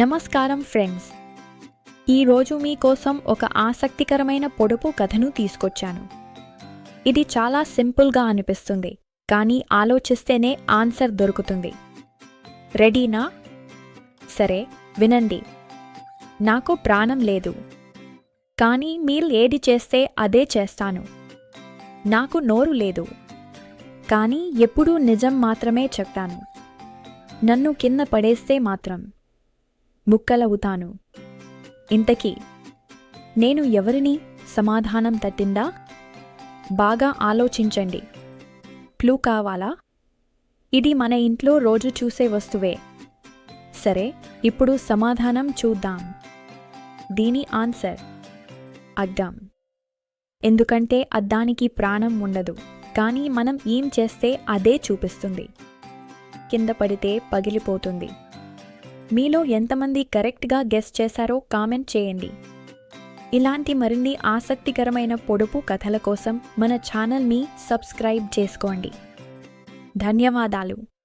నమస్కారం ఫ్రెండ్స్. ఈరోజు మీకోసం ఒక ఆసక్తికరమైన పొడుపు కథను తీసుకొచ్చాను. ఇది చాలా సింపుల్గా అనిపిస్తుంది, కానీ ఆలోచిస్తేనే ఆన్సర్ దొరుకుతుంది. రెడీనా? సరే, వినండి. నాకు ప్రాణం లేదు, కానీ మీరు ఏది చేస్తే అదే చేస్తాను. నాకు నోరు లేదు, కానీ ఎప్పుడూ నిజం మాత్రమే చెప్తాను. నన్ను కింద పడేస్తే మాత్రం ముక్కలవుతాను. ఇంతకీ నేను ఎవరిని? సమాధానం తట్టిందా? బాగా ఆలోచించండి. క్లూ కావాలా? ఇది మన ఇంట్లో రోజు చూసే వస్తువే. సరే, ఇప్పుడు సమాధానం చూద్దాం. దీని ఆన్సర్ అద్దం. ఎందుకంటే అద్దానికి ప్రాణం ఉండదు, కానీ మనం ఏం చేస్తే అదే చూపిస్తుంది. కింద పడితే పగిలిపోతుంది. మీలో ఎంతమంది కరెక్ట్గా గెస్ చేశారో కామెంట్ చేయండి. ఇలాంటి మరిన్ని ఆసక్తికరమైన పొడుపు కథల కోసం మన ఛానల్ని సబ్స్క్రైబ్ చేసుకోండి. ధన్యవాదాలు.